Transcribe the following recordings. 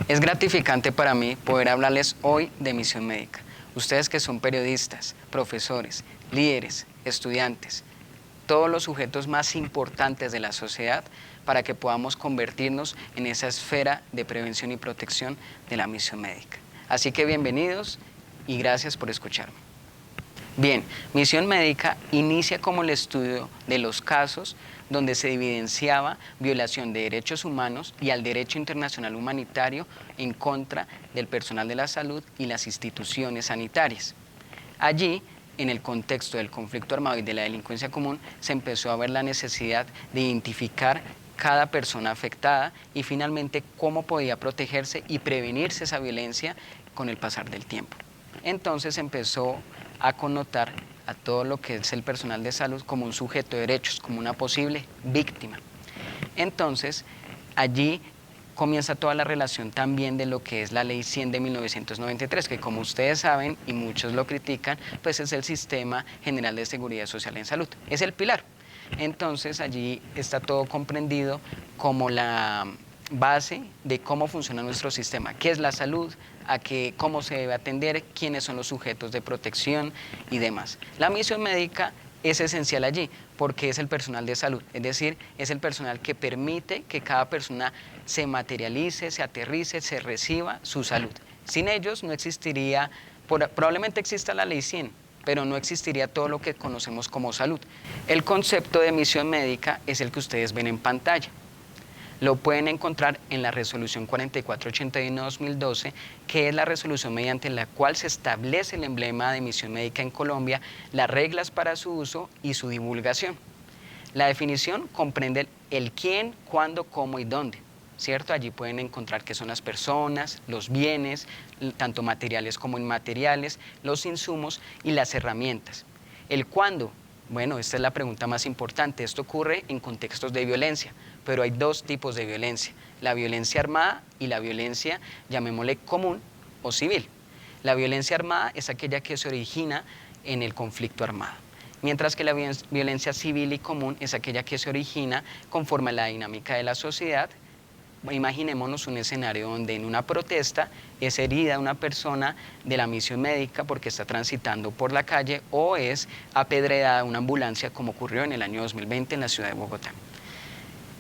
Es gratificante para mí poder hablarles hoy de Misión Médica. Ustedes que son periodistas, profesores, líderes, estudiantes, todos los sujetos más importantes de la sociedad para que podamos convertirnos en esa esfera de prevención y protección de la Misión Médica. Así que bienvenidos y gracias por escucharme. Bien, Misión Médica inicia como el estudio de los casos donde se evidenciaba violación de derechos humanos y al derecho internacional humanitario en contra del personal de la salud y las instituciones sanitarias. Allí, en el contexto del conflicto armado y de la delincuencia común, se empezó a ver la necesidad de identificar cada persona afectada y finalmente cómo podía protegerse y prevenirse esa violencia con el pasar del tiempo. Entonces empezó a connotar a todo lo que es el personal de salud como un sujeto de derechos, como una posible víctima. Entonces, allí comienza toda la relación también de lo que es la Ley 100 de 1993, que como ustedes saben y muchos lo critican, pues es el Sistema General de Seguridad Social en Salud, es el pilar. Entonces, allí está todo comprendido como la base de cómo funciona nuestro sistema, qué es la salud, cómo se debe atender, quiénes son los sujetos de protección y demás. La misión médica es esencial allí porque es el personal de salud, es decir, es el personal que permite que cada persona se materialice, se aterrice, se reciba su salud. Sin ellos no existiría, probablemente exista la Ley 100, pero no existiría todo lo que conocemos como salud. El concepto de misión médica es el que ustedes ven en pantalla. Lo pueden encontrar en la resolución 4481-2012, que es la resolución mediante la cual se establece el emblema de misión médica en Colombia, las reglas para su uso y su divulgación. La definición comprende el quién, cuándo, cómo y dónde, ¿cierto? Allí pueden encontrar qué son las personas, los bienes, tanto materiales como inmateriales, los insumos y las herramientas. El cuándo. Bueno, esta es la pregunta más importante. Esto ocurre en contextos de violencia, pero hay dos tipos de violencia, la violencia armada y la violencia, llamémosle común o civil. La violencia armada es aquella que se origina en el conflicto armado, mientras que la violencia civil y común es aquella que se origina conforme a la dinámica de la sociedad. Imaginémonos un escenario donde en una protesta es herida una persona de la misión médica porque está transitando por la calle o es apedreada una ambulancia como ocurrió en el año 2020 en la ciudad de Bogotá.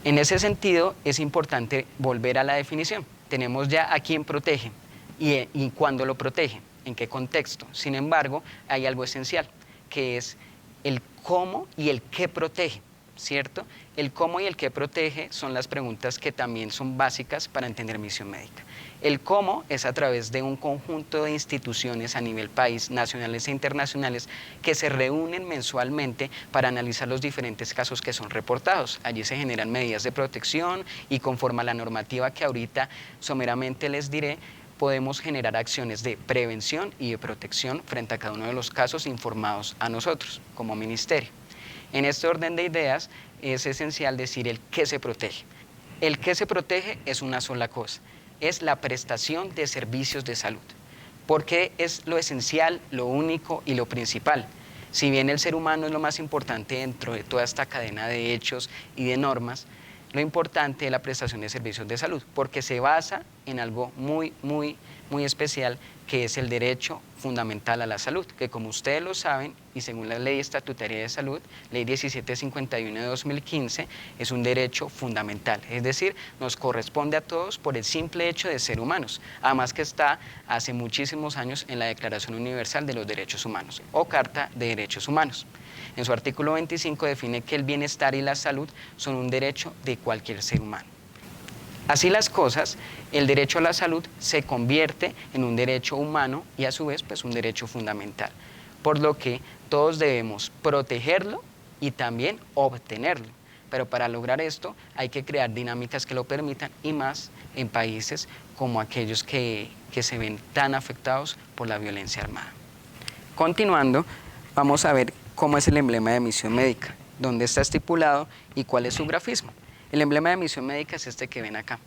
En ese sentido es importante volver a la definición. Tenemos ya a quién protege y cuándo lo protege, en qué contexto. Sin embargo, hay algo esencial, que es el cómo y el qué protege, ¿cierto? El cómo y el qué protege son las preguntas que también son básicas para entender misión médica. El cómo es a través de un conjunto de instituciones a nivel país, nacionales e internacionales, que se reúnen mensualmente para analizar los diferentes casos que son reportados. Allí se generan medidas de protección y conforme a la normativa que ahorita someramente les diré, podemos generar acciones de prevención y de protección frente a cada uno de los casos informados a nosotros como ministerio. En este orden de ideas es esencial decir el qué se protege. El qué se protege es una sola cosa, es la prestación de servicios de salud, porque es lo esencial, lo único y lo principal. Si bien el ser humano es lo más importante dentro de toda esta cadena de hechos y de normas, lo importante es la prestación de servicios de salud, porque se basa en algo muy especial, que es el derecho fundamental a la salud, que como ustedes lo saben, y según la Ley Estatutaria de Salud, Ley 1751 de 2015, es un derecho fundamental, es decir, nos corresponde a todos por el simple hecho de ser humanos, además que está hace muchísimos años en la Declaración Universal de los Derechos Humanos, o Carta de Derechos Humanos. En su artículo 25 define que el bienestar y la salud son un derecho de cualquier ser humano. Así las cosas, el derecho a la salud se convierte en un derecho humano y a su vez pues un derecho fundamental, por lo que todos debemos protegerlo y también obtenerlo. Pero para lograr esto hay que crear dinámicas que lo permitan y más en países como aquellos que se ven tan afectados por la violencia armada. Continuando, vamos a ver cómo es el emblema de misión médica, dónde está estipulado y cuál es su grafismo. El emblema de misión médica es este que ven acá.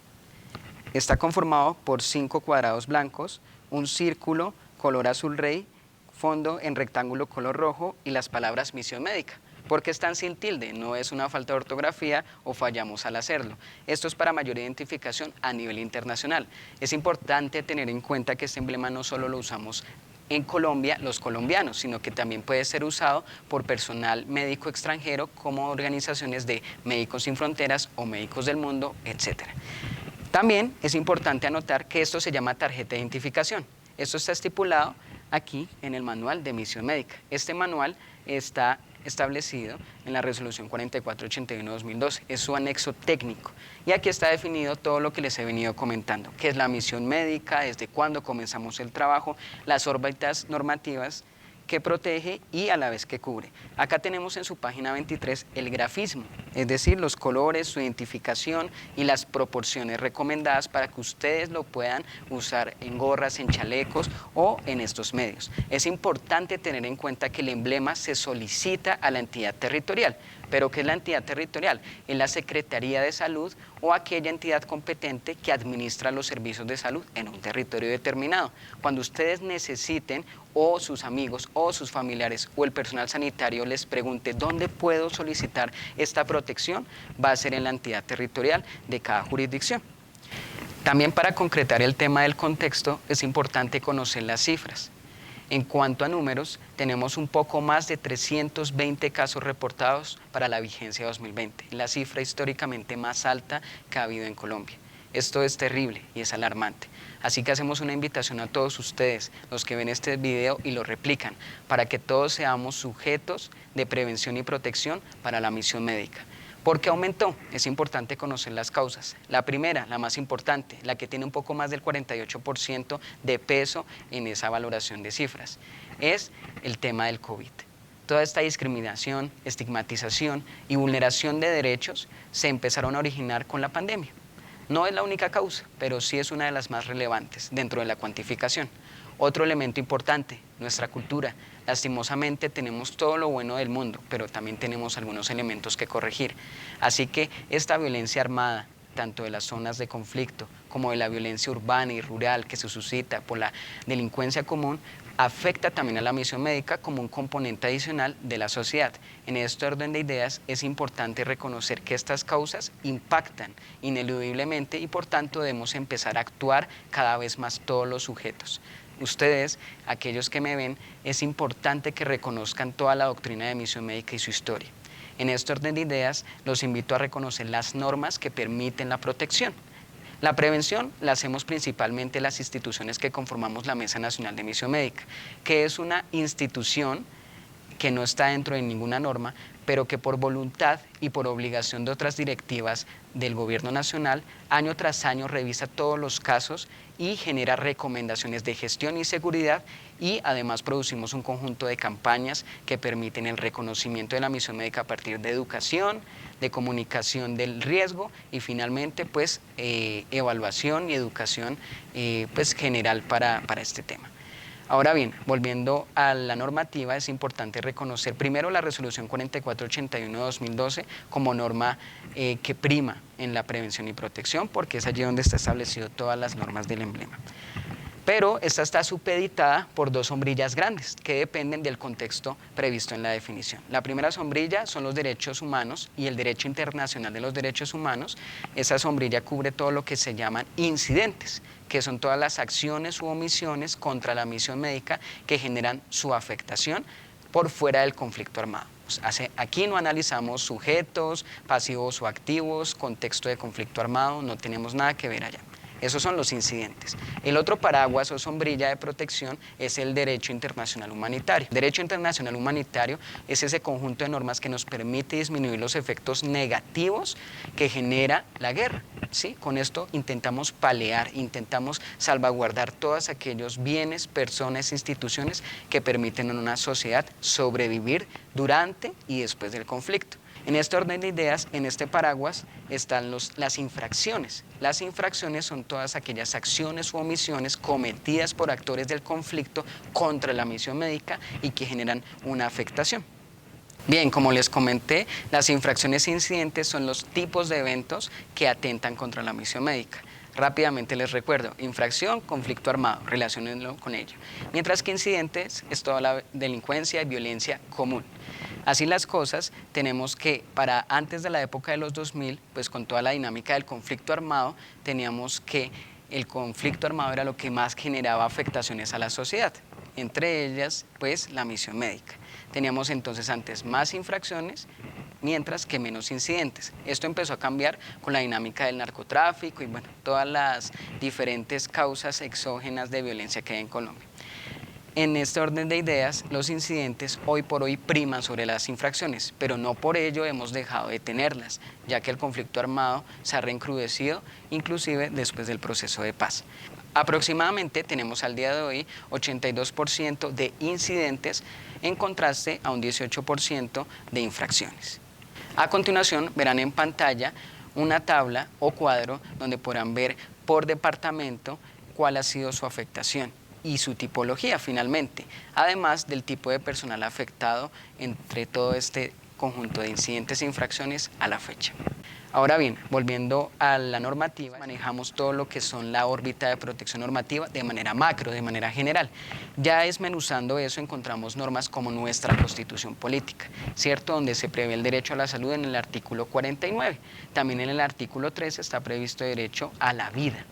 Está conformado por 5 cuadrados blancos, un círculo color azul rey, fondo en rectángulo color rojo y las palabras misión médica. porque están sin tilde, no es una falta de ortografía o fallamos al hacerlo. Esto es para mayor identificación a nivel internacional. Es importante tener en cuenta que este emblema no solo lo usamos en Colombia los colombianos, sino que también puede ser usado por personal médico extranjero como organizaciones de Médicos Sin Fronteras o Médicos del Mundo, etc. También es importante anotar que esto se llama tarjeta de identificación. Esto está estipulado aquí en el manual de misión médica. Este manual está establecido en la resolución 4481-2012, es su anexo técnico y aquí está definido todo lo que les he venido comentando, qué es la misión médica, desde cuándo comenzamos el trabajo, las órbitas normativas que protege y a la vez que cubre. Acá tenemos en su página 23 el grafismo, es decir, los colores, su identificación y las proporciones recomendadas para que ustedes lo puedan usar en gorras, en chalecos o en estos medios. Es importante tener en cuenta que el emblema se solicita a la entidad territorial, pero ¿qué es la entidad territorial? Es la Secretaría de Salud o aquella entidad competente que administra los servicios de salud en un territorio determinado. Cuando ustedes necesiten o sus amigos o sus familiares o el personal sanitario les pregunte dónde puedo solicitar esta protección, va a ser en la entidad territorial de cada jurisdicción. También para concretar el tema del contexto es importante conocer las cifras. En cuanto a números, tenemos un poco más de 320 casos reportados para la vigencia 2020, la cifra históricamente más alta que ha habido en Colombia. Esto es terrible y es alarmante. Así que hacemos una invitación a todos ustedes, los que ven este video y lo replican, para que todos seamos sujetos de prevención y protección para la misión médica. ¿Por qué aumentó? Es importante conocer las causas. La primera, la más importante, la que tiene un poco más del 48% de peso en esa valoración de cifras, es el tema del COVID. Toda esta discriminación, estigmatización y vulneración de derechos se empezaron a originar con la pandemia. No es la única causa, pero sí es una de las más relevantes dentro de la cuantificación. Otro elemento importante, nuestra cultura. Lastimosamente tenemos todo lo bueno del mundo, pero también tenemos algunos elementos que corregir. Así que esta violencia armada, tanto de las zonas de conflicto como de la violencia urbana y rural que se suscita por la delincuencia común, afecta también a la misión médica como un componente adicional de la sociedad. En este orden de ideas es importante reconocer que estas causas impactan ineludiblemente y por tanto debemos empezar a actuar cada vez más todos los sujetos. Ustedes, aquellos que me ven, es importante que reconozcan toda la doctrina de misión médica y su historia. En este orden de ideas, los invito a reconocer las normas que permiten la protección. La prevención la hacemos principalmente las instituciones que conformamos la Mesa Nacional de Misión Médica, que es una institución que no está dentro de ninguna norma, pero que por voluntad y por obligación de otras directivas del gobierno nacional, año tras año revisa todos los casos y genera recomendaciones de gestión y seguridad y además producimos un conjunto de campañas que permiten el reconocimiento de la misión médica a partir de educación, de comunicación del riesgo y finalmente pues evaluación y educación pues general para este tema. Ahora bien, volviendo a la normativa, es importante reconocer primero la resolución 4481-2012 como norma que prima en la prevención y protección, porque es allí donde está establecido todas las normas del emblema. Pero esta está supeditada por dos sombrillas grandes que dependen del contexto previsto en la definición. La primera sombrilla son los derechos humanos y el derecho internacional de los derechos humanos. Esa sombrilla cubre todo lo que se llaman incidentes, que son todas las acciones u omisiones contra la misión médica que generan su afectación por fuera del conflicto armado. Aquí no analizamos sujetos, pasivos o activos, contexto de conflicto armado, no tenemos nada que ver allá. Esos son los incidentes. El otro paraguas o sombrilla de protección es el derecho internacional humanitario. Derecho internacional humanitario es ese conjunto de normas que nos permite disminuir los efectos negativos que genera la guerra. ¿Sí? Con esto intentamos paliar, intentamos salvaguardar todos aquellos bienes, personas, instituciones que permiten a una sociedad sobrevivir durante y después del conflicto. En este orden de ideas, en este paraguas, están las infracciones. Las infracciones son todas aquellas acciones u omisiones cometidas por actores del conflicto contra la misión médica y que generan una afectación. Bien, como les comenté, las infracciones e incidentes son los tipos de eventos que atentan contra la misión médica. Rápidamente les recuerdo, infracción, conflicto armado, relaciónenlo con ello. Mientras que incidentes es toda la delincuencia y violencia común. Así las cosas, tenemos que para antes de la época de los 2000, pues con toda la dinámica del conflicto armado, teníamos que el conflicto armado era lo que más generaba afectaciones a la sociedad, entre ellas pues la misión médica. Teníamos entonces antes más infracciones, mientras que menos incidentes. Esto empezó a cambiar con la dinámica del narcotráfico y bueno, todas las diferentes causas exógenas de violencia que hay en Colombia. En este orden de ideas, los incidentes hoy por hoy priman sobre las infracciones, pero no por ello hemos dejado de tenerlas, ya que el conflicto armado se ha reencrudecido, inclusive después del proceso de paz. Aproximadamente tenemos al día de hoy 82% de incidentes en contraste a un 18% de infracciones. A continuación verán en pantalla una tabla o cuadro donde podrán ver por departamento cuál ha sido su afectación y su tipología finalmente, además del tipo de personal afectado entre todo este conjunto de incidentes e infracciones a la fecha. Ahora bien, volviendo a la normativa, manejamos todo lo que son la órbita de protección normativa de manera macro, de manera general. Ya desmenuzando eso encontramos normas como nuestra Constitución Política, ¿cierto? Donde se prevé el derecho a la salud en el artículo 49. También en el artículo 13 está previsto derecho a la vida.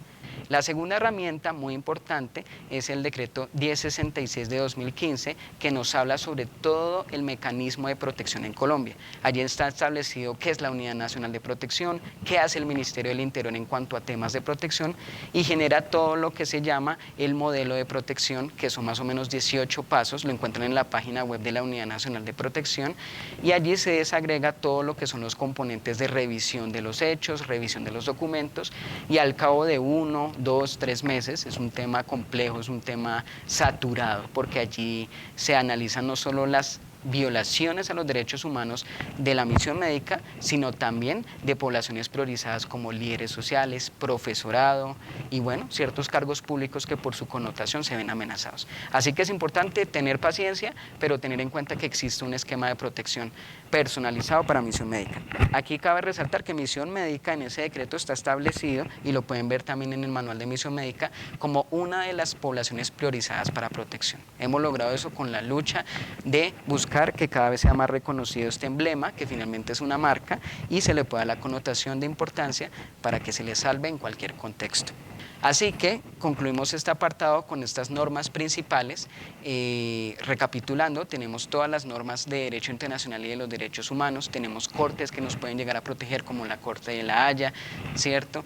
La segunda herramienta muy importante es el decreto 1066 de 2015, que nos habla sobre todo el mecanismo de protección en Colombia. Allí está establecido qué es la Unidad Nacional de Protección, qué hace el Ministerio del Interior en cuanto a temas de protección y genera todo lo que se llama el modelo de protección, que son más o menos 18 pasos, lo encuentran en la página web de la Unidad Nacional de Protección, y allí se desagrega todo lo que son los componentes de revisión de los hechos, revisión de los documentos, y al cabo de 1, 2, 3 meses, es un tema complejo, es un tema saturado, porque allí se analizan no solo las violaciones a los derechos humanos de la misión médica, sino también de poblaciones priorizadas como líderes sociales, profesorado y bueno, ciertos cargos públicos que por su connotación se ven amenazados. Así que es importante tener paciencia, pero tener en cuenta que existe un esquema de protección personalizado para misión médica. Aquí cabe resaltar que misión médica en ese decreto está establecido, y lo pueden ver también en el manual de misión médica, como una de las poblaciones priorizadas para protección. Hemos logrado eso con la lucha de buscar que cada vez sea más reconocido este emblema, que finalmente es una marca, y se le pueda la connotación de importancia para que se le salve en cualquier contexto. Así que concluimos este apartado con estas normas principales. Recapitulando, tenemos todas las normas de derecho internacional y de los derechos humanos, tenemos cortes que nos pueden llegar a proteger como la Corte de la Haya, ¿cierto?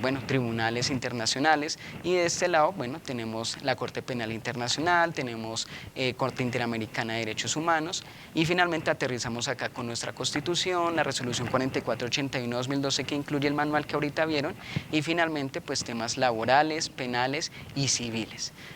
Bueno, tribunales internacionales, y de este lado, bueno, tenemos la Corte Penal Internacional, tenemos Corte Interamericana de Derechos Humanos, y finalmente aterrizamos acá con nuestra Constitución, la Resolución 4481-2012 que incluye el manual que ahorita vieron, y finalmente pues temas laborales, penales y civiles.